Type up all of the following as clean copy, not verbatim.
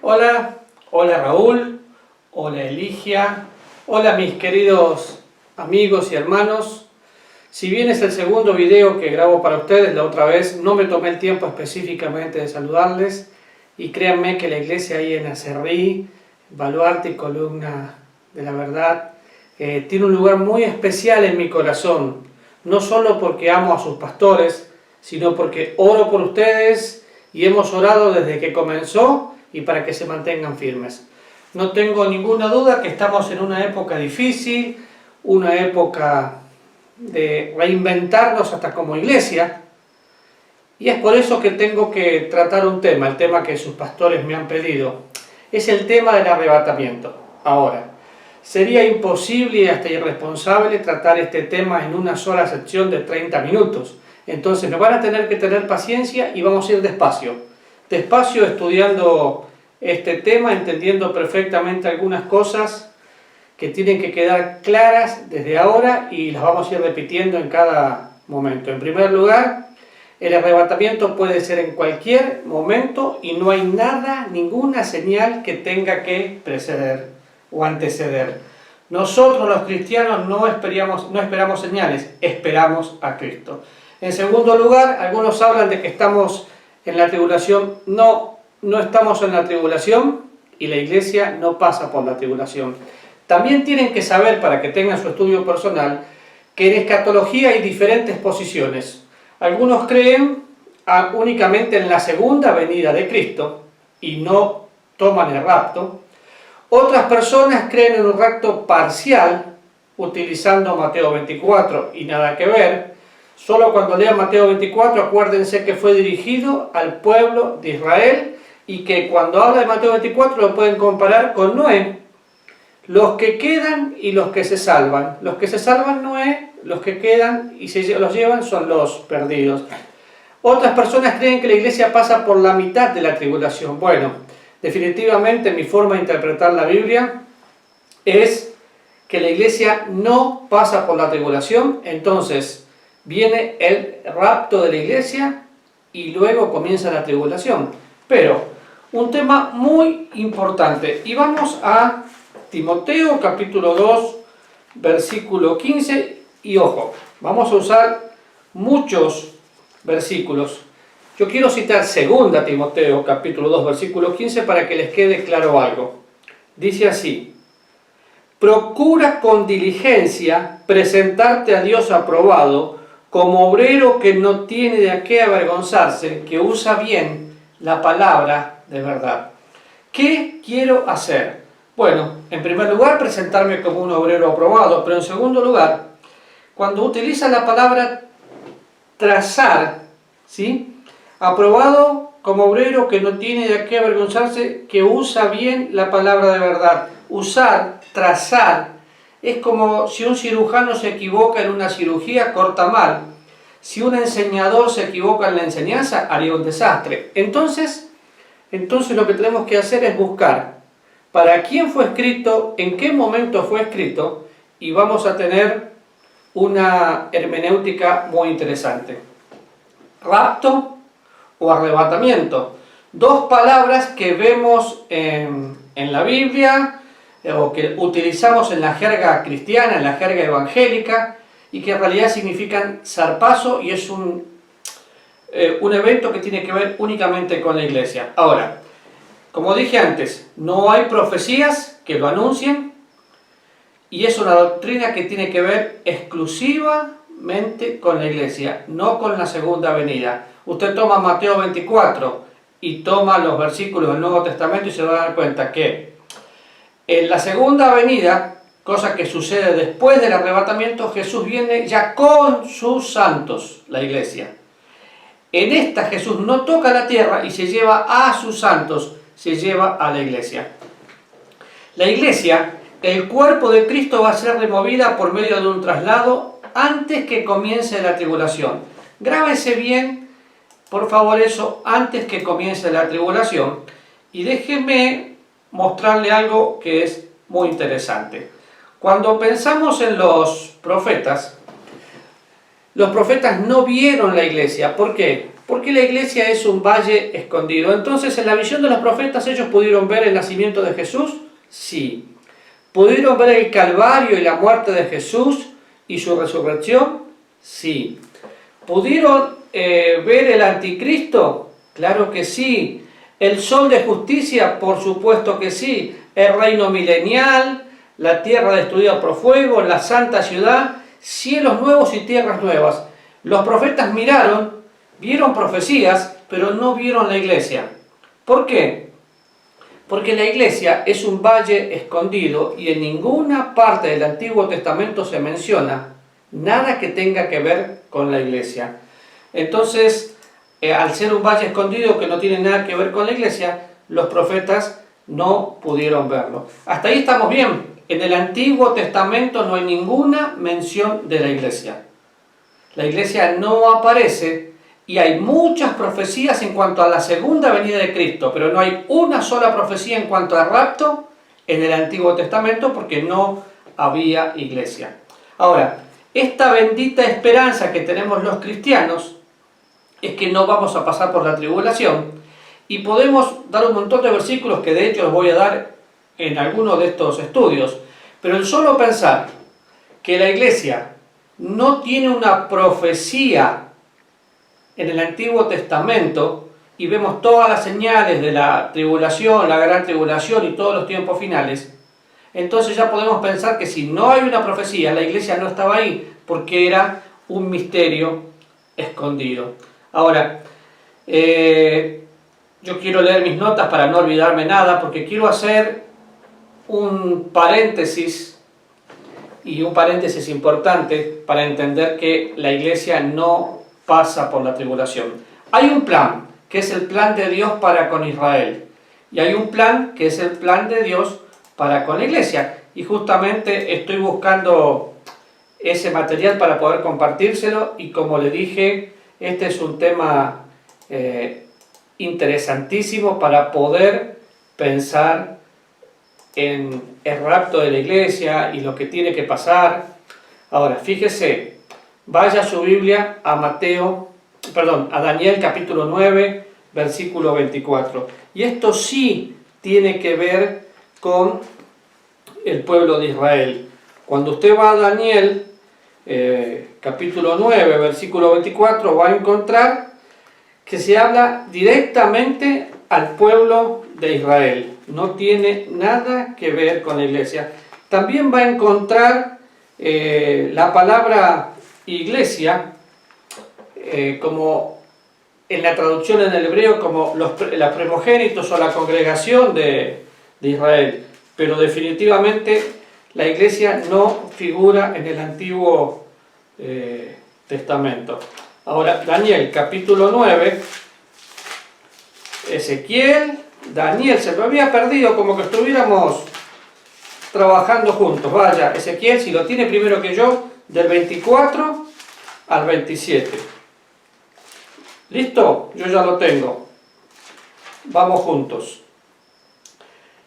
Hola, hola Raúl, hola Eligia, hola mis queridos amigos y hermanos. Si bien es el segundo video que grabo para ustedes, la otra vez no me tomé el tiempo específicamente de saludarles y créanme que la iglesia ahí en Acerrí, baluarte y columna de la verdad, tiene un lugar muy especial en mi corazón, no solo porque amo a sus pastores, sino porque oro por ustedes y hemos orado desde que comenzó y para que se mantengan firmes. No tengo ninguna duda que estamos en una época difícil, una época de reinventarnos hasta como iglesia, y es por eso que tengo que tratar un tema, el tema que sus pastores me han pedido, es el tema del arrebatamiento. Ahora, sería imposible y hasta irresponsable tratar este tema en una sola sección de 30 minutos, entonces me van a tener que tener paciencia y vamos a ir despacio estudiando este tema, entendiendo perfectamente algunas cosas que tienen que quedar claras desde ahora y las vamos a ir repitiendo en cada momento. En primer lugar, el arrebatamiento puede ser en cualquier momento y no hay nada, ninguna señal que tenga que preceder o anteceder. Nosotros los cristianos no esperamos señales, esperamos a Cristo. En segundo lugar, algunos hablan de que estamos en la tribulación. No estamos en la tribulación y la iglesia no pasa por la tribulación. También tienen que saber, para que tengan su estudio personal, que en escatología hay diferentes posiciones. Algunos creen únicamente en la segunda venida de Cristo y no toman el rapto. Otras personas creen en un rapto parcial, utilizando Mateo 24 y nada que ver. Solo cuando lean Mateo 24, acuérdense que fue dirigido al pueblo de Israel y que cuando habla de Mateo 24 lo pueden comparar con Noé. Los que quedan y los que se salvan. Los que se salvan Noé, los que quedan y los llevan son los perdidos. Otras personas creen que la iglesia pasa por la mitad de la tribulación. Bueno, definitivamente mi forma de interpretar la Biblia es que la iglesia no pasa por la tribulación, entonces viene el rapto de la iglesia y luego comienza la tribulación. Pero un tema muy importante, y vamos a Timoteo capítulo 2 versículo 15, y ojo, vamos a usar muchos versículos. Yo quiero citar 2 Timoteo capítulo 2 versículo 15 para que les quede claro algo. Dice así: procura con diligencia presentarte a Dios aprobado, como obrero que no tiene de qué avergonzarse, que usa bien la palabra de verdad. ¿Qué quiero hacer? Bueno, en primer lugar, presentarme como un obrero aprobado, pero en segundo lugar, cuando utiliza la palabra trazar, ¿sí? Aprobado como obrero que no tiene de qué avergonzarse, que usa bien la palabra de verdad. Usar, trazar, es como si un cirujano se equivoca en una cirugía, corta mal. Si un enseñador se equivoca en la enseñanza, haría un desastre. Entonces lo que tenemos que hacer es buscar para quién fue escrito, en qué momento fue escrito, y vamos a tener una hermenéutica muy interesante. Rapto o arrebatamiento. Dos palabras que vemos en la Biblia, o que utilizamos en la jerga cristiana, en la jerga evangélica, y que en realidad significan zarpazo, y es un evento que tiene que ver únicamente con la iglesia. Ahora, como dije antes, no hay profecías que lo anuncien, y es una doctrina que tiene que ver exclusivamente con la iglesia, no con la segunda venida. Usted toma Mateo 24 y toma los versículos del Nuevo Testamento y se va a dar cuenta que en la segunda venida, cosa que sucede después del arrebatamiento, Jesús viene ya con sus santos, la iglesia. En esta Jesús no toca la tierra y se lleva a sus santos, se lleva a la iglesia. La iglesia, el cuerpo de Cristo, va a ser removida por medio de un traslado antes que comience la tribulación. Grábese bien, por favor, eso, antes que comience la tribulación. Y déjeme mostrarle algo que es muy interesante. Cuando pensamos en los profetas no vieron la iglesia. ¿Por qué? ¿Por qué la iglesia es un valle escondido? Entonces, en la visión de los profetas, ¿ellos pudieron ver el nacimiento de Jesús? Sí. ¿Pudieron ver el Calvario y la muerte de Jesús y su resurrección? Sí. ¿Pudieron ver el anticristo? Claro que sí. ¿El sol de justicia? Por supuesto que sí. El reino milenial, la tierra destruida por fuego, la santa ciudad, cielos nuevos y tierras nuevas. Los profetas vieron profecías, pero no vieron la iglesia. ¿Por qué? Porque la iglesia es un valle escondido y en ninguna parte del Antiguo Testamento se menciona nada que tenga que ver con la iglesia. Entonces, al ser un valle escondido que no tiene nada que ver con la iglesia, los profetas no pudieron verlo. Hasta ahí estamos bien. En el Antiguo Testamento no hay ninguna mención de la iglesia. La iglesia no aparece y hay muchas profecías en cuanto a la segunda venida de Cristo, pero no hay una sola profecía en cuanto al rapto en el Antiguo Testamento porque no había iglesia. Ahora, esta bendita esperanza que tenemos los cristianos es que no vamos a pasar por la tribulación y podemos dar un montón de versículos que de hecho los voy a dar en algunos de estos estudios, pero el solo pensar que la iglesia no tiene una profecía en el Antiguo Testamento y vemos todas las señales de la tribulación, la gran tribulación y todos los tiempos finales, entonces ya podemos pensar que si no hay una profecía, la iglesia no estaba ahí porque era un misterio escondido. Ahora, yo quiero leer mis notas para no olvidarme nada porque quiero hacer un paréntesis y un paréntesis importante para entender que la iglesia no pasa por la tribulación. Hay un plan, que es el plan de Dios para con Israel. Y hay un plan, que es el plan de Dios para con la iglesia. Y justamente estoy buscando ese material para poder compartírselo. Y como le dije, este es un tema interesantísimo para poder pensar en el rapto de la iglesia y lo que tiene que pasar. Ahora, fíjese. Vaya su Biblia a Daniel capítulo 9, versículo 24. Y esto sí tiene que ver con el pueblo de Israel. Cuando usted va a Daniel capítulo 9, versículo 24, va a encontrar que se habla directamente al pueblo de Israel. No tiene nada que ver con la iglesia. También va a encontrar la palabra iglesia, como en la traducción en el hebreo, como los primogénitos o la congregación de Israel, pero definitivamente la iglesia no figura en el Antiguo Testamento. Ahora, Daniel capítulo 9, Ezequiel, Daniel, se lo había perdido como que estuviéramos trabajando juntos. Vaya, Ezequiel, si lo tiene primero que yo, del 24 al 27. ¿Listo? Yo ya lo tengo. Vamos juntos.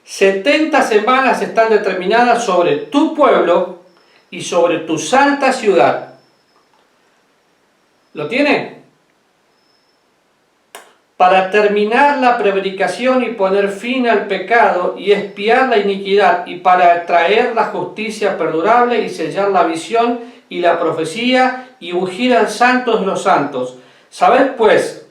70 semanas están determinadas sobre tu pueblo y sobre tu santa ciudad. ¿Lo tiene? Para terminar la prevaricación y poner fin al pecado y expiar la iniquidad, y para traer la justicia perdurable y sellar la visión y la profecía y ungir al santo de los santos. Sabed pues,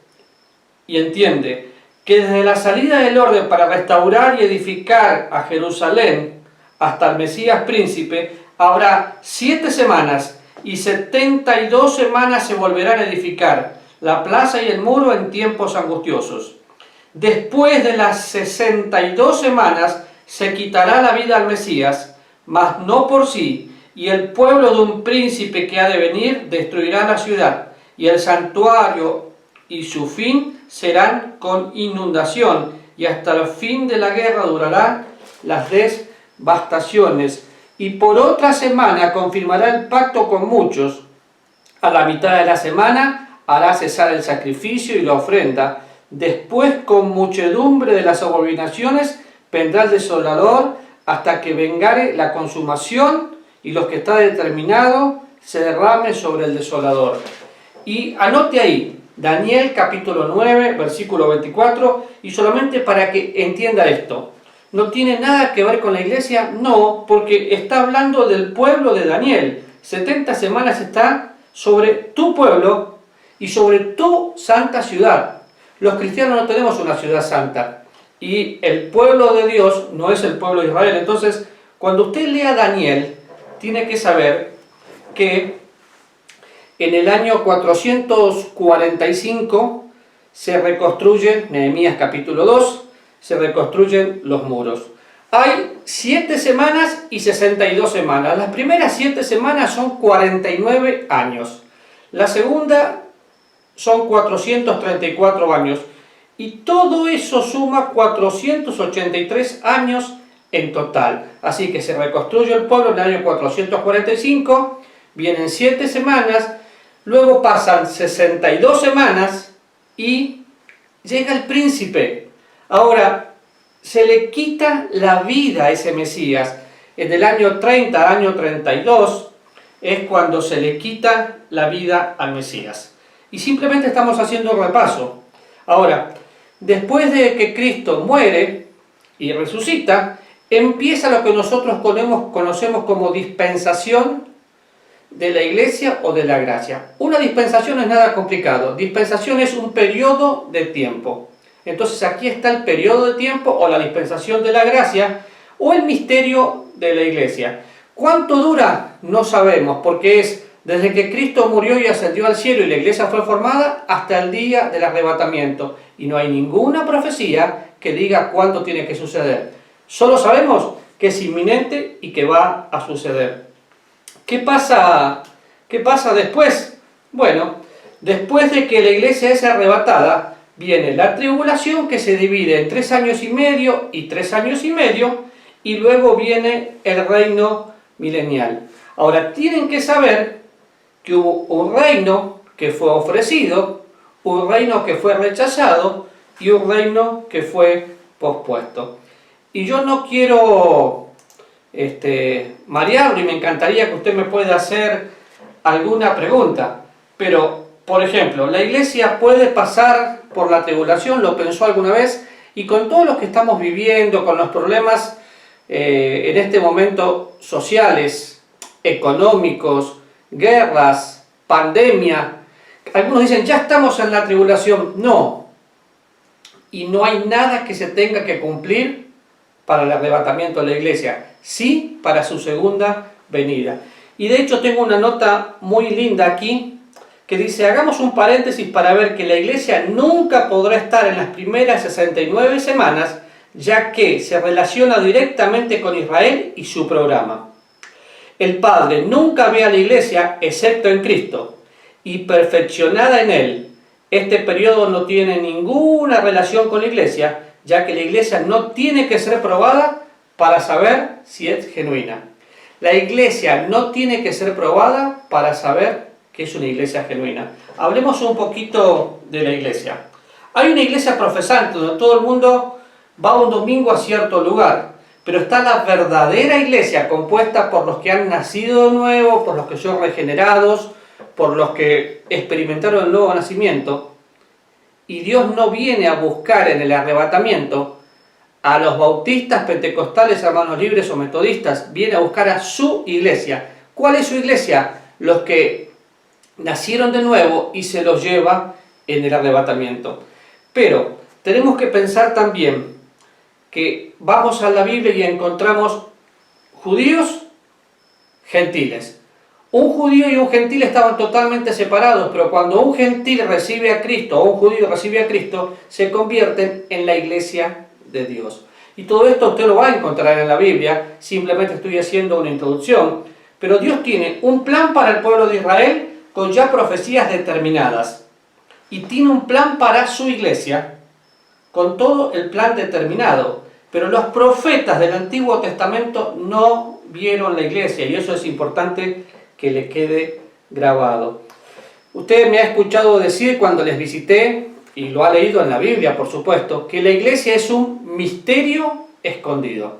y entiende, que desde la salida del orden para restaurar y edificar a Jerusalén hasta el Mesías príncipe, habrá 7 semanas y 72 semanas se volverán a edificar la plaza y el muro en tiempos angustiosos. Después de las 62 semanas se quitará la vida al Mesías, mas no por sí, y el pueblo de un príncipe que ha de venir destruirá la ciudad, y el santuario y su fin serán con inundación, y hasta el fin de la guerra durarán las devastaciones. Y por otra semana confirmará el pacto con muchos. A la mitad de la semana hará cesar el sacrificio y la ofrenda. Después, con muchedumbre de las abominaciones, vendrá el desolador hasta que vengare la consumación y los que está determinado se derrame sobre el desolador. Y anote ahí, Daniel capítulo 9, versículo 24, y solamente para que entienda esto. ¿No tiene nada que ver con la iglesia? No, porque está hablando del pueblo de Daniel. 70 semanas está sobre tu pueblo y sobre tu santa ciudad. Los cristianos no tenemos una ciudad santa y el pueblo de Dios no es el pueblo de Israel. Entonces, cuando usted lea Daniel, tiene que saber que en el año 445 se reconstruye, Nehemías capítulo 2, se reconstruyen los muros. Hay 7 semanas y 62 semanas. Las primeras 7 semanas son 49 años. La segunda son 434 años. Y todo eso suma 483 años en total. Así que se reconstruye el pueblo en el año 445, vienen 7 semanas, luego pasan 62 semanas y llega el príncipe. Ahora, se le quita la vida a ese Mesías. En el año 30, año 32, es cuando se le quita la vida al Mesías. Y simplemente estamos haciendo un repaso. Ahora, después de que Cristo muere y resucita, empieza lo que nosotros conocemos como dispensación de la iglesia o de la gracia. Una dispensación no es nada complicado. Dispensación es un periodo de tiempo. Entonces aquí está el periodo de tiempo o la dispensación de la gracia o el misterio de la iglesia. ¿Cuánto dura? No sabemos, porque es desde que Cristo murió y ascendió al cielo y la iglesia fue formada hasta el día del arrebatamiento. Y no hay ninguna profecía que diga cuándo tiene que suceder. Solo sabemos que es inminente y que va a suceder. ¿Qué pasa después? Bueno, después de que la iglesia es arrebatada, viene la tribulación que se divide en 3 años y medio y 3 años y medio, y luego viene el reino milenial. Ahora, tienen que saber que hubo un reino que fue ofrecido, un reino que fue rechazado y un reino que fue pospuesto. Y yo no quiero marearlo y me encantaría que usted me pueda hacer alguna pregunta, pero, por ejemplo, ¿la iglesia puede pasar por la tribulación? ¿Lo pensó alguna vez? Y con todo lo que estamos viviendo, con los problemas en este momento sociales, económicos, guerras, pandemia, algunos dicen, ya estamos en la tribulación. No, y no hay nada que se tenga que cumplir para el arrebatamiento de la iglesia, sí para su segunda venida. Y de hecho tengo una nota muy linda aquí que dice, hagamos un paréntesis para ver que la iglesia nunca podrá estar en las primeras 69 semanas, ya que se relaciona directamente con Israel y su programa. El Padre nunca ve a la iglesia excepto en Cristo y perfeccionada en Él. Este periodo no tiene ninguna relación con la iglesia, ya que la iglesia no tiene que ser probada para saber si es genuina. La iglesia no tiene que ser probada para saber que es una iglesia genuina. Hablemos un poquito de la iglesia. Hay una iglesia profesante donde todo el mundo va un domingo a cierto lugar, pero está la verdadera iglesia compuesta por los que han nacido de nuevo, por los que son regenerados, por los que experimentaron el nuevo nacimiento. Y Dios no viene a buscar en el arrebatamiento a los bautistas, pentecostales, hermanos libres o metodistas, viene a buscar a su iglesia. ¿Cuál es su iglesia? Los que nacieron de nuevo y se los lleva en el arrebatamiento. Pero tenemos que pensar también que vamos a la Biblia y encontramos judíos, gentiles. Un judío y un gentil estaban totalmente separados, pero cuando un gentil recibe a Cristo o un judío recibe a Cristo, se convierten en la iglesia de Dios. Y todo esto usted lo va a encontrar en la Biblia, simplemente estoy haciendo una introducción. Pero Dios tiene un plan para el pueblo de Israel con ya profecías determinadas. Y tiene un plan para su iglesia con todo el plan determinado. Pero los profetas del Antiguo Testamento no vieron la iglesia, y eso es importante que le quede grabado. Usted me ha escuchado decir cuando les visité, y lo ha leído en la Biblia, por supuesto, que la iglesia es un misterio escondido.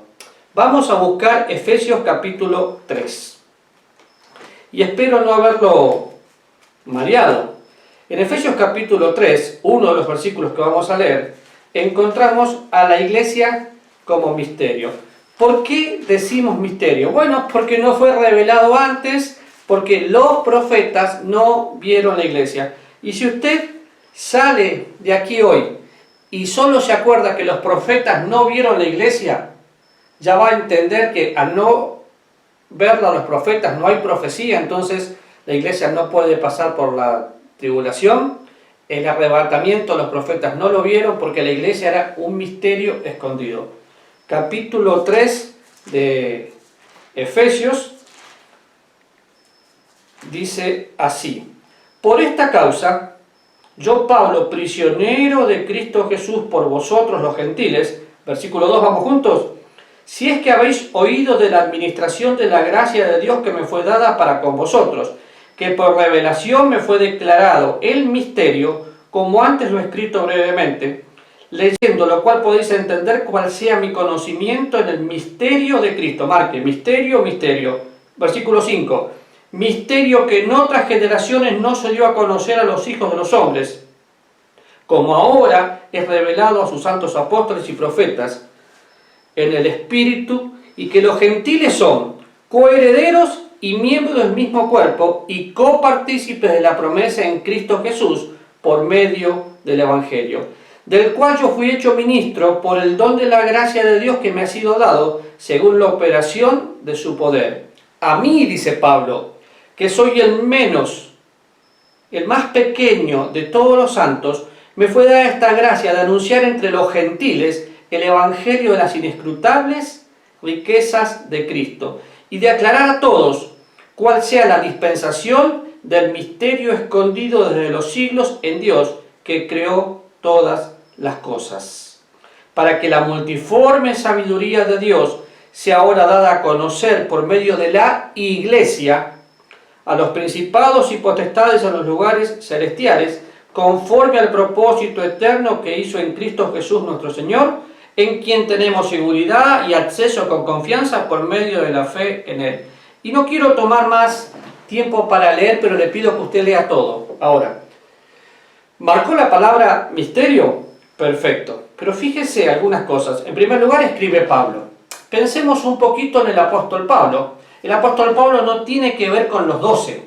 Vamos a buscar Efesios capítulo 3. Y espero no haberlo mareado. En Efesios capítulo 3, uno de los versículos que vamos a leer, encontramos a la iglesia como misterio. ¿Por qué decimos misterio? Bueno, porque no fue revelado antes, porque los profetas no vieron la iglesia. Y si usted sale de aquí hoy y solo se acuerda que los profetas no vieron la iglesia, ya va a entender que al no verla a los profetas no hay profecía, entonces la iglesia no puede pasar por la tribulación. El arrebatamiento los profetas no lo vieron porque la iglesia era un misterio escondido. Capítulo 3 de Efesios dice así: por esta causa, yo Pablo, prisionero de Cristo Jesús por vosotros los gentiles, versículo 2, vamos juntos. Si es que habéis oído de la administración de la gracia de Dios que me fue dada para con vosotros, que por revelación me fue declarado el misterio, como antes lo he escrito brevemente, leyendo lo cual podéis entender cuál sea mi conocimiento en el misterio de Cristo. Marque, misterio, misterio. Versículo 5. Misterio que en otras generaciones no se dio a conocer a los hijos de los hombres, como ahora es revelado a sus santos apóstoles y profetas en el Espíritu, y que los gentiles son coherederos y miembros del mismo cuerpo y copartícipes de la promesa en Cristo Jesús por medio del Evangelio, del cual yo fui hecho ministro por el don de la gracia de Dios que me ha sido dado según la operación de su poder. A mí, dice Pablo, que soy el menos, el más pequeño de todos los santos, me fue dada esta gracia de anunciar entre los gentiles el evangelio de las inescrutables riquezas de Cristo y de aclarar a todos cuál sea la dispensación del misterio escondido desde los siglos en Dios que creó todas las cosas, para que la multiforme sabiduría de Dios sea ahora dada a conocer por medio de la Iglesia a los principados y potestades en los lugares celestiales, conforme al propósito eterno que hizo en Cristo Jesús nuestro Señor, en quien tenemos seguridad y acceso con confianza por medio de la fe en Él. Y no quiero tomar más tiempo para leer, pero le pido que usted lea todo. Ahora, ¿marcó la palabra misterio? Perfecto. Pero fíjese algunas cosas. En primer lugar, escribe Pablo. Pensemos un poquito en el apóstol Pablo. El apóstol Pablo no tiene que ver con los 12,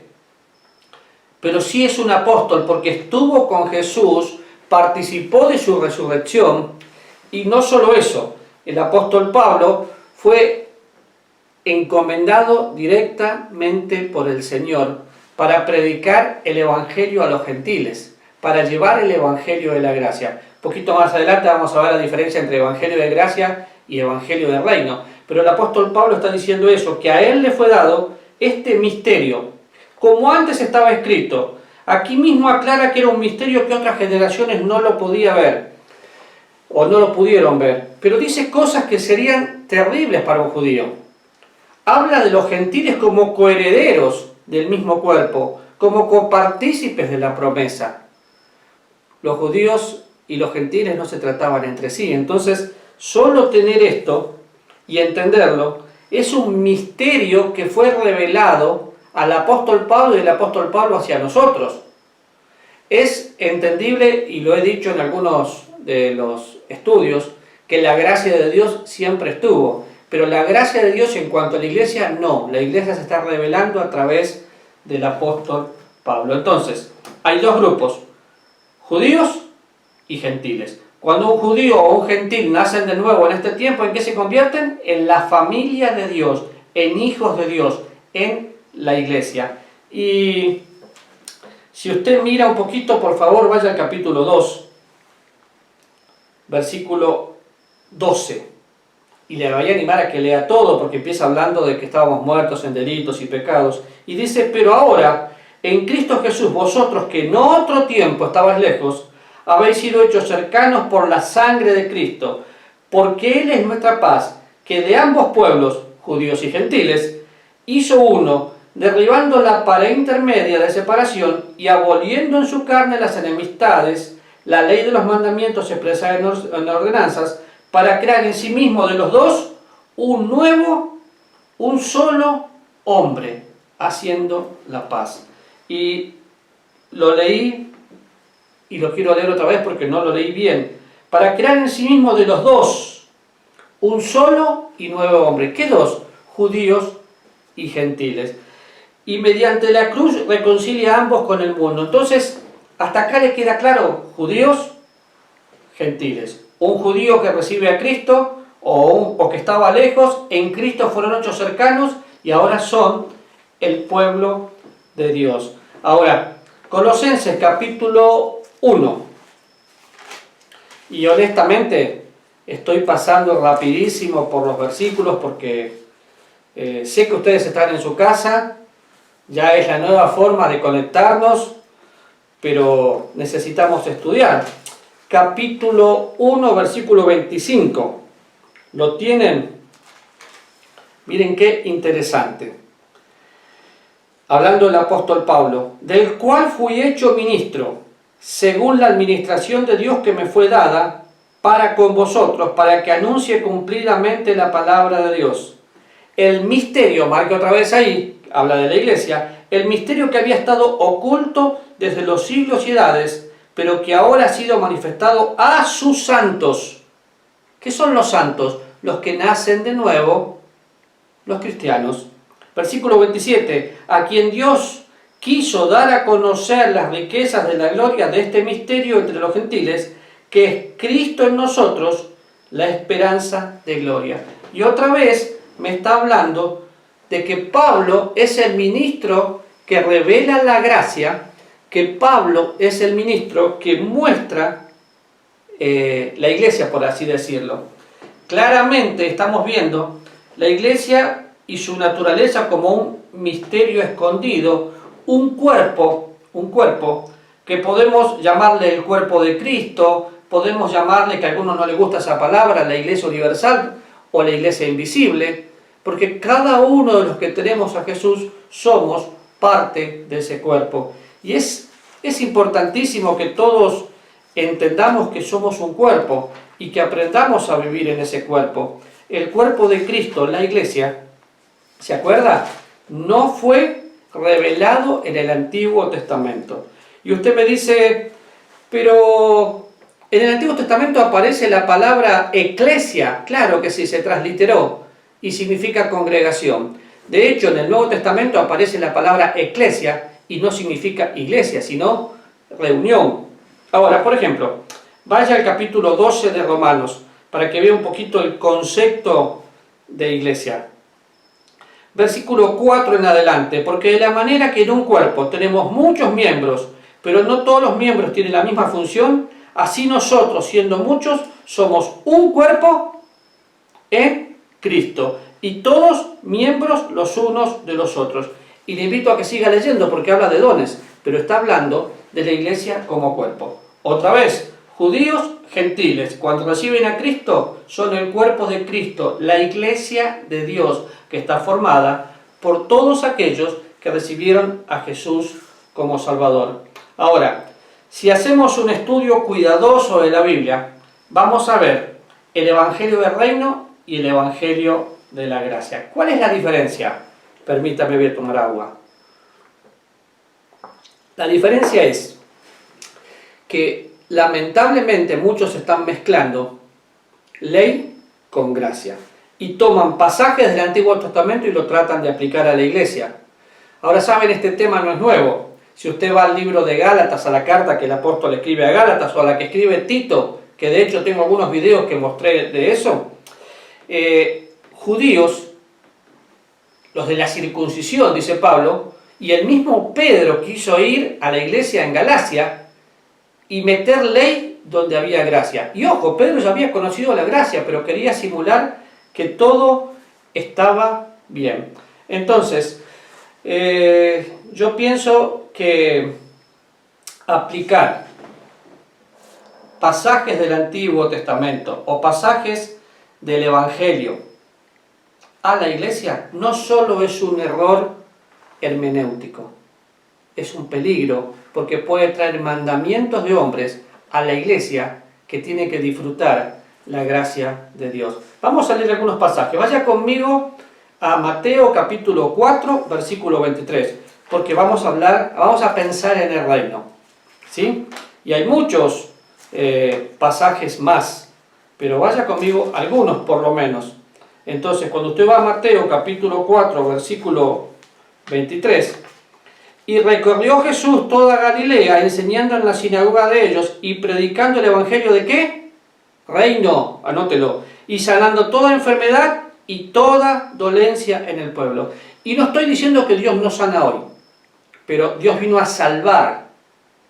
pero sí es un apóstol porque estuvo con Jesús, participó de su resurrección. Y no solo eso, el apóstol Pablo fue encomendado directamente por el Señor para predicar el Evangelio a los gentiles, para llevar el Evangelio de la gracia. Un poquito más adelante vamos a ver la diferencia entre Evangelio de gracia y Evangelio del reino. Pero el apóstol Pablo está diciendo eso, que a él le fue dado este misterio, como antes estaba escrito. Aquí mismo aclara que era un misterio que otras generaciones no lo podían ver, o no lo pudieron ver, pero dice cosas que serían terribles para un judío. Habla de los gentiles como coherederos del mismo cuerpo, como copartícipes de la promesa. Los judíos y los gentiles no se trataban entre sí, entonces solo tener esto y entenderlo es un misterio que fue revelado al apóstol Pablo y el apóstol Pablo hacia nosotros. Es entendible, y lo he dicho en algunos de los estudios, que la gracia de Dios siempre estuvo, pero la gracia de Dios en cuanto a la iglesia, no. La iglesia se está revelando a través del apóstol Pablo. Entonces, hay dos grupos, judíos y gentiles. Cuando un judío o un gentil nacen de nuevo en este tiempo, ¿en qué se convierten? En la familia de Dios, en hijos de Dios, en la iglesia. Y si usted mira un poquito, por favor, vaya al capítulo 2, versículo 12. Y le voy a animar a que lea todo, porque empieza hablando de que estábamos muertos en delitos y pecados. Y dice, pero ahora, en Cristo Jesús, vosotros que en otro tiempo estabais lejos, habéis sido hechos cercanos por la sangre de Cristo, porque Él es nuestra paz, que de ambos pueblos, judíos y gentiles, hizo uno, derribando la pared intermedia de separación y aboliendo en su carne las enemistades, la ley de los mandamientos expresada en ordenanzas, para crear en sí mismo de los dos un nuevo, un solo hombre, haciendo la paz. Y lo leí y lo quiero leer otra vez porque no lo leí bien, para crear en sí mismo de los dos un solo y nuevo hombre. ¿Qué dos? Judíos y gentiles. Y mediante la cruz reconcilia a ambos con el mundo. Entonces, hasta acá le queda claro, judíos, gentiles. Un judío que recibe a Cristo o que estaba lejos, en Cristo fueron hechos cercanos y ahora son el pueblo de Dios. Ahora, Colosenses capítulo 1. Y honestamente, estoy pasando rapidísimo por los versículos porque sé que ustedes están en su casa, ya es la nueva forma de conectarnos, pero necesitamos estudiar. Capítulo 1, versículo 25. ¿Lo tienen? Miren qué interesante. Hablando el apóstol Pablo, del cual fui hecho ministro, según la administración de Dios que me fue dada, para con vosotros, para que anuncie cumplidamente la palabra de Dios. El misterio, marque otra vez ahí, habla de la iglesia, el misterio que había estado oculto desde los siglos y edades, pero que ahora ha sido manifestado a sus santos. ¿Qué son los santos? Los que nacen de nuevo, los cristianos. Versículo 27, a quien Dios quiso dar a conocer las riquezas de la gloria de este misterio entre los gentiles, que es Cristo en nosotros, la esperanza de gloria. Y otra vez me está hablando de que Pablo es el ministro que revela la gracia, que Pablo es el ministro que muestra la iglesia, por así decirlo. Claramente estamos viendo la iglesia y su naturaleza como un misterio escondido, un cuerpo que podemos llamarle el cuerpo de Cristo, podemos llamarle, que a algunos no les gusta esa palabra, la iglesia universal o la iglesia invisible, porque cada uno de los que tenemos a Jesús somos parte de ese cuerpo. Y es importantísimo que todos entendamos que somos un cuerpo y que aprendamos a vivir en ese cuerpo. El cuerpo de Cristo, la iglesia, ¿se acuerda? No fue revelado en el Antiguo Testamento. Y usted me dice, pero en el Antiguo Testamento aparece la palabra eclesia. Claro que sí, se transliteró y significa congregación. De hecho, en el Nuevo Testamento aparece la palabra eclesia y no significa iglesia, sino reunión. Ahora, por ejemplo, vaya al capítulo 12 de Romanos para que vea un poquito el concepto de iglesia. Versículo 4 en adelante, porque de la manera que en un cuerpo tenemos muchos miembros, pero no todos los miembros tienen la misma función, así nosotros, siendo muchos, somos un cuerpo en Cristo, y todos miembros los unos de los otros. Y le invito a que siga leyendo porque habla de dones, pero está hablando de la iglesia como cuerpo. Otra vez, judíos, gentiles, cuando reciben a Cristo, son el cuerpo de Cristo, la iglesia de Dios, que está formada por todos aquellos que recibieron a Jesús como Salvador. Ahora, si hacemos un estudio cuidadoso de la Biblia, vamos a ver el Evangelio del Reino y el Evangelio de la Gracia. ¿Cuál es la diferencia? Permítame, voy a tomar agua. La diferencia es que lamentablemente muchos están mezclando ley con gracia y toman pasajes del Antiguo Testamento y lo tratan de aplicar a la iglesia. Ahora saben, este tema no es nuevo. Si usted va al libro de Gálatas, a la carta que el apóstol escribe a Gálatas o a la que escribe Tito, que de hecho tengo algunos videos que mostré de eso, judíos, los de la circuncisión, dice Pablo, y el mismo Pedro quiso ir a la iglesia en Galacia y meter ley donde había gracia. Y ojo, Pedro ya había conocido la gracia, pero quería simular que todo estaba bien. Entonces, yo pienso que aplicar pasajes del Antiguo Testamento o pasajes del Evangelio a la iglesia no solo es un error hermenéutico, es un peligro porque puede traer mandamientos de hombres a la iglesia que tiene que disfrutar la gracia de Dios. Vamos a leer algunos pasajes. Vaya conmigo a Mateo capítulo 4, versículo 23, porque vamos a pensar en el reino. ¿Sí? Y hay muchos pasajes más, pero vaya conmigo algunos por lo menos. Entonces, cuando usted va a Mateo capítulo 4, versículo 23, y recorrió Jesús toda Galilea, enseñando en la sinagoga de ellos y predicando el evangelio de ¿qué? Reino, anótelo, y sanando toda enfermedad y toda dolencia en el pueblo. Y no estoy diciendo que Dios no sana hoy, pero Dios vino a salvar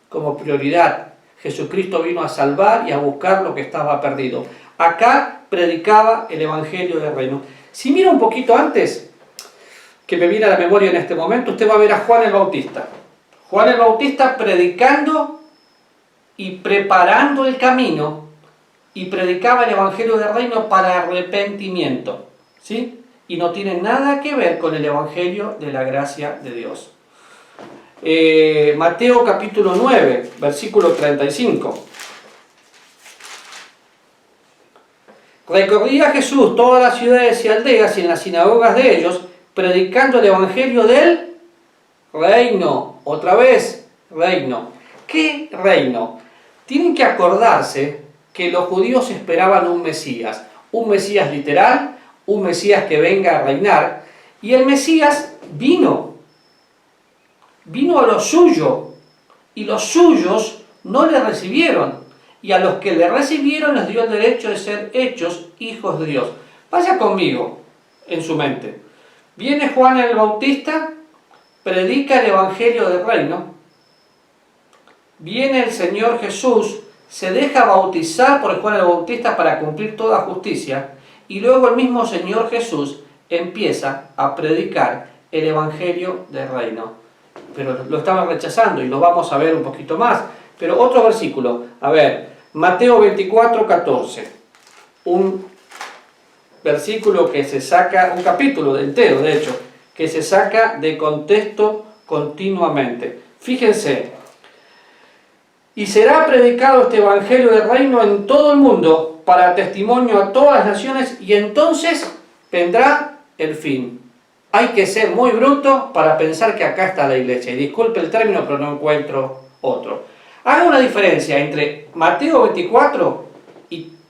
como prioridad. Jesucristo vino a salvar y a buscar lo que estaba perdido. Acá predicaba el evangelio del reino. Si mira un poquito antes, que me viene a la memoria en este momento, usted va a ver a Juan el Bautista. Juan el Bautista predicando y preparando el camino, y predicaba el evangelio del reino para arrepentimiento, ¿sí? Y no tiene nada que ver con el evangelio de la gracia de Dios. Mateo capítulo 9, versículo 35. Recorría Jesús todas las ciudades y aldeas y en las sinagogas de ellos, predicando el evangelio del reino. Otra vez, reino. ¿Qué reino? Tienen que acordarse que los judíos esperaban un Mesías literal, un Mesías que venga a reinar, y el Mesías vino a lo suyo, y los suyos no le recibieron, y a los que le recibieron les dio el derecho de ser hechos hijos de Dios. Vaya conmigo en su mente. Viene Juan el Bautista, predica el evangelio del reino, viene el Señor Jesús, se deja bautizar por Juan el Bautista para cumplir toda justicia, y luego el mismo Señor Jesús empieza a predicar el evangelio del reino. Pero lo estaban rechazando y lo vamos a ver un poquito más. Pero otro versículo, a ver, Mateo 24, 14, un versículo que se saca, un capítulo entero de hecho, que se saca de contexto continuamente. Fíjense, y será predicado este evangelio del reino en todo el mundo para testimonio a todas las naciones, y entonces vendrá el fin. Hay que ser muy bruto para pensar que acá está la iglesia, y disculpe el término, pero no encuentro otro. Haga una diferencia entre Mateo 24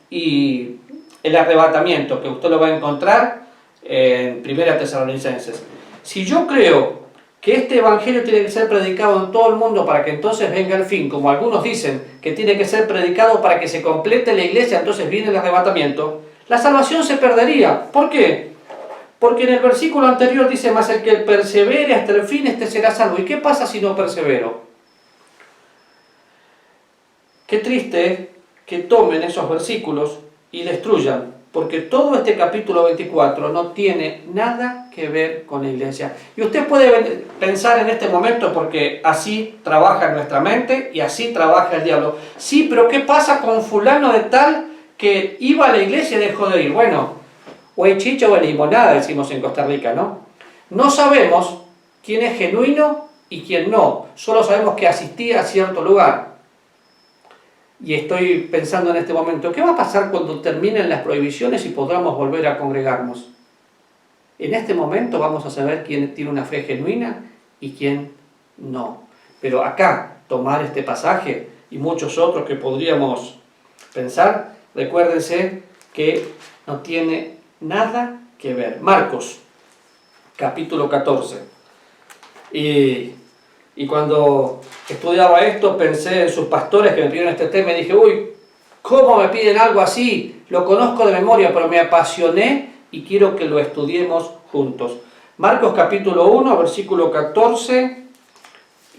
y el arrebatamiento, que usted lo va a encontrar en 1 Tesalonicenses. Si yo creo que este evangelio tiene que ser predicado en todo el mundo para que entonces venga el fin, como algunos dicen que tiene que ser predicado para que se complete la iglesia, entonces viene el arrebatamiento, la salvación se perdería. ¿Por qué? Porque en el versículo anterior dice, más el que persevere hasta el fin, este será salvo. ¿Y qué pasa si no persevero? Qué triste que tomen esos versículos y destruyan, porque todo este capítulo 24 no tiene nada que ver con la iglesia. Y usted puede pensar en este momento, porque así trabaja nuestra mente y así trabaja el diablo. Sí, pero ¿qué pasa con fulano de tal que iba a la iglesia y dejó de ir? Bueno, o hay chicha o hay limonada, decimos en Costa Rica, ¿no? No sabemos quién es genuino y quién no. Solo sabemos que asistía a cierto lugar. Y estoy pensando en este momento, ¿qué va a pasar cuando terminen las prohibiciones y podamos volver a congregarnos? En este momento vamos a saber quién tiene una fe genuina y quién no. Pero acá, tomar este pasaje y muchos otros que podríamos pensar, recuérdense que no tiene nada que ver. Marcos, capítulo 14. Y cuando estudiaba esto, pensé en sus pastores que me pidieron este tema y dije, uy, ¿cómo me piden algo así? Lo conozco de memoria, pero me apasioné y quiero que lo estudiemos juntos. Marcos capítulo 1, versículo 14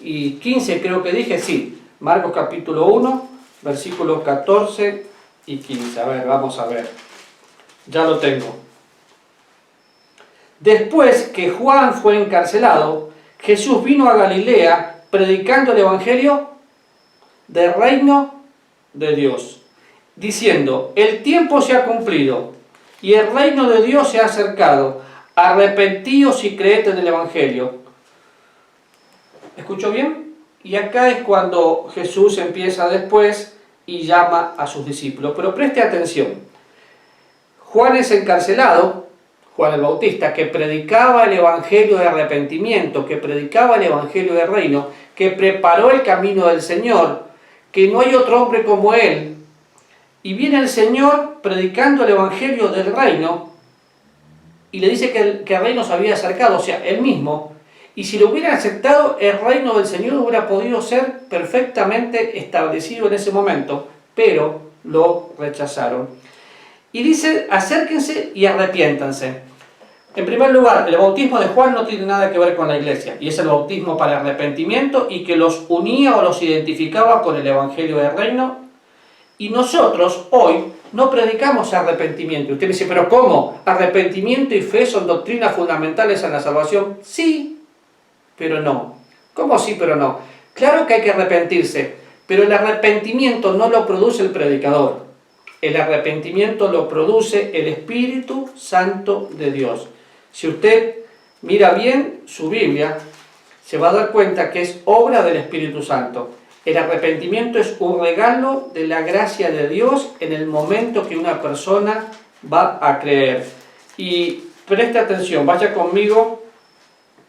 y 15 creo que dije, sí. Marcos capítulo 1, versículos 14 y 15. A ver, vamos a ver. Ya lo tengo. Después que Juan fue encarcelado, Jesús vino a Galilea predicando el evangelio del reino de Dios, diciendo, el tiempo se ha cumplido y el reino de Dios se ha acercado, arrepentíos y creed en el evangelio. ¿Escuchó bien? Y acá es cuando Jesús empieza después y llama a sus discípulos. Pero preste atención, Juan es encarcelado, Juan el Bautista, que predicaba el evangelio de arrepentimiento, que predicaba el evangelio del reino, que preparó el camino del Señor, que no hay otro hombre como él. Y viene el Señor predicando el evangelio del reino y le dice que el reino se había acercado, o sea, él mismo. Y si lo hubieran aceptado, el reino del Señor hubiera podido ser perfectamente establecido en ese momento, pero lo rechazaron. Y dice, acérquense y arrepiéntanse. En primer lugar, el bautismo de Juan no tiene nada que ver con la iglesia, y es el bautismo para arrepentimiento y que los unía o los identificaba con el evangelio del reino. Y nosotros hoy no predicamos arrepentimiento. Usted me dice, ¿pero cómo? ¿Arrepentimiento y fe son doctrinas fundamentales en la salvación? Sí, pero no. ¿Cómo sí, pero no? Claro que hay que arrepentirse, pero el arrepentimiento no lo produce el predicador. El arrepentimiento lo produce el Espíritu Santo de Dios. Si usted mira bien su Biblia, se va a dar cuenta que es obra del Espíritu Santo. El arrepentimiento es un regalo de la gracia de Dios en el momento que una persona va a creer. Y preste atención, vaya conmigo,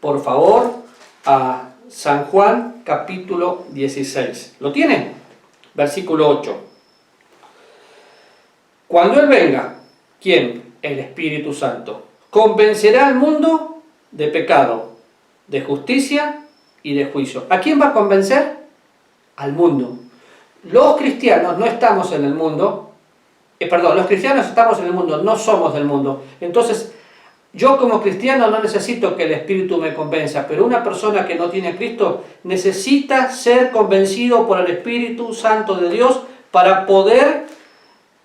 por favor, a San Juan capítulo 16. ¿Lo tiene? Versículo 8. Cuando Él venga, ¿quién? El Espíritu Santo. Convencerá al mundo de pecado, de justicia y de juicio. ¿A quién va a convencer? Al mundo. Los cristianos no estamos en el mundo, los cristianos estamos en el mundo, no somos del mundo. Entonces, yo como cristiano no necesito que el Espíritu me convenza, pero una persona que no tiene a Cristo necesita ser convencido por el Espíritu Santo de Dios para poder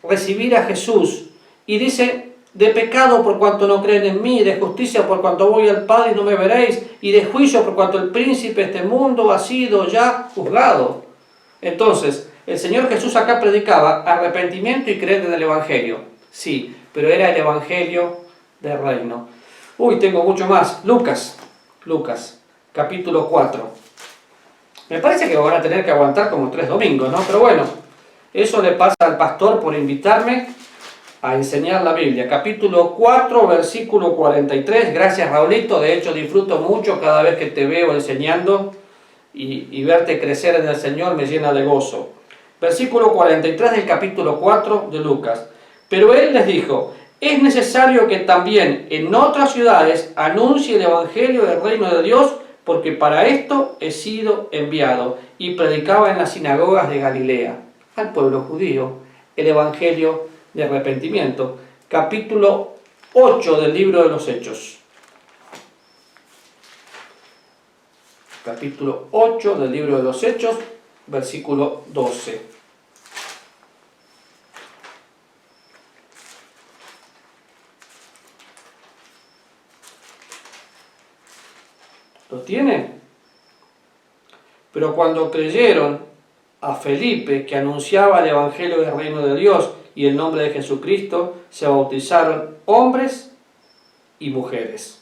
recibir a Jesús. Y dice, de pecado por cuanto no creen en mí, de justicia por cuanto voy al Padre y no me veréis, y de juicio por cuanto el príncipe de este mundo ha sido ya juzgado. Entonces, el Señor Jesús acá predicaba arrepentimiento y creer en el Evangelio. Sí, pero era el Evangelio del reino. Tengo mucho más. Lucas, capítulo 4. Me parece que van a tener que aguantar como 3 domingos, ¿no? Pero bueno, eso le pasa al pastor por invitarme a enseñar la Biblia. Capítulo 4, versículo 43. Gracias, Raulito. De hecho, disfruto mucho cada vez que te veo enseñando y verte crecer en el Señor me llena de gozo. Versículo 43 del capítulo 4 de Lucas. Pero Él les dijo, es necesario que también en otras ciudades anuncie el Evangelio del reino de Dios, porque para esto he sido enviado. Y predicaba en las sinagogas de Galilea al pueblo judío el Evangelio de arrepentimiento. Capítulo 8 del libro de los Hechos. Capítulo 8 del libro de los Hechos, versículo 12. ¿Lo tiene? Pero cuando creyeron a Felipe, que anunciaba el Evangelio del reino de Dios y el nombre de Jesucristo, se bautizaron hombres y mujeres.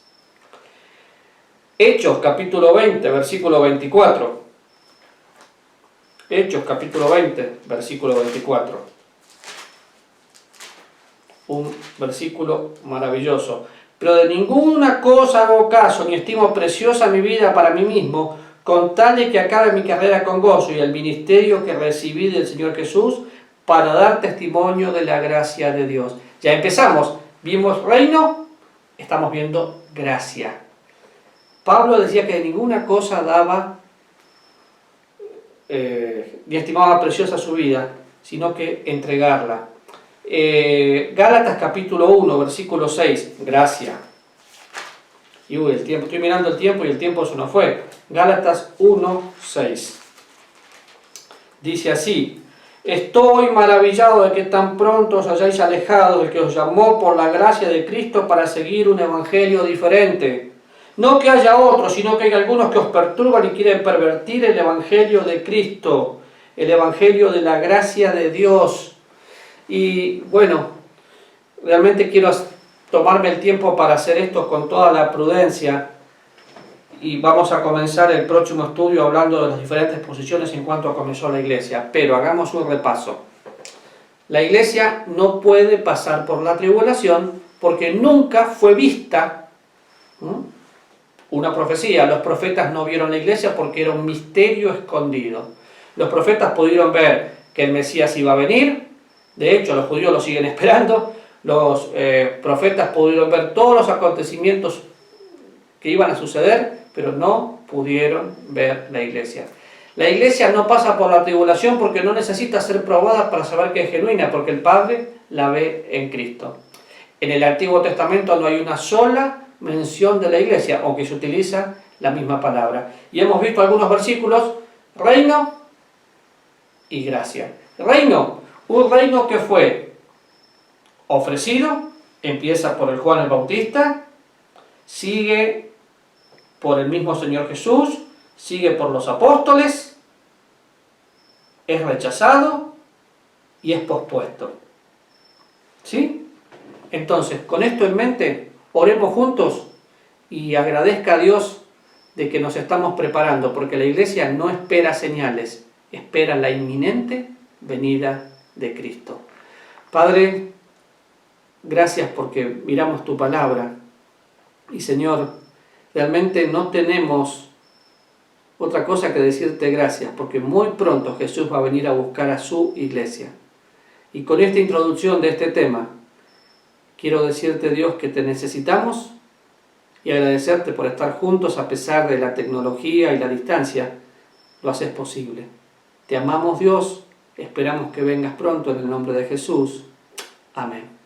Hechos capítulo 20, versículo 24. Hechos capítulo 20, versículo 24. Un versículo maravilloso. Pero de ninguna cosa hago caso, ni estimo preciosa mi vida para mí mismo, con tal de que acabe mi carrera con gozo y el ministerio que recibí del Señor Jesús, para dar testimonio de la gracia de Dios. Ya empezamos. Vimos reino, estamos viendo gracia. Pablo decía que de ninguna cosa daba ni estimaba preciosa su vida, sino que entregarla. Gálatas capítulo 1, versículo 6, gracia. Y el tiempo, estoy mirando el tiempo y el tiempo se nos fue. Gálatas 1, 6. Dice así, estoy maravillado de que tan pronto os hayáis alejado del que os llamó por la gracia de Cristo para seguir un evangelio diferente. No que haya otro, sino que hay algunos que os perturban y quieren pervertir el evangelio de Cristo, el evangelio de la gracia de Dios. Y bueno, realmente quiero tomarme el tiempo para hacer esto con toda la prudencia y vamos a comenzar el próximo estudio hablando de las diferentes posiciones en cuanto comenzó la iglesia, pero hagamos un repaso. La iglesia no puede pasar por la tribulación porque nunca fue vista una profecía. Los profetas no vieron la iglesia porque era un misterio escondido. Los profetas pudieron ver que el Mesías iba a venir. De hecho, los judíos lo siguen esperando. Los profetas pudieron ver todos los acontecimientos que iban a suceder, pero no pudieron ver la iglesia. La iglesia no pasa por la tribulación porque no necesita ser probada para saber que es genuina, porque el Padre la ve en Cristo. En el Antiguo Testamento no hay una sola mención de la iglesia, aunque se utiliza la misma palabra. Y hemos visto algunos versículos, reino y gracia. Reino, un reino que fue ofrecido, empieza por el Juan el Bautista, sigue por el mismo Señor Jesús, sigue por los apóstoles, es rechazado y es pospuesto. ¿Sí? Entonces, con esto en mente, oremos juntos y agradezca a Dios de que nos estamos preparando, porque la iglesia no espera señales, espera la inminente venida de Cristo. Padre, gracias porque miramos tu palabra y Señor, realmente no tenemos otra cosa que decirte gracias, porque muy pronto Jesús va a venir a buscar a su iglesia. Y con esta introducción de este tema, quiero decirte, Dios, que te necesitamos y agradecerte por estar juntos a pesar de la tecnología y la distancia. Lo haces posible. Te amamos, Dios, esperamos que vengas pronto en el nombre de Jesús. Amén.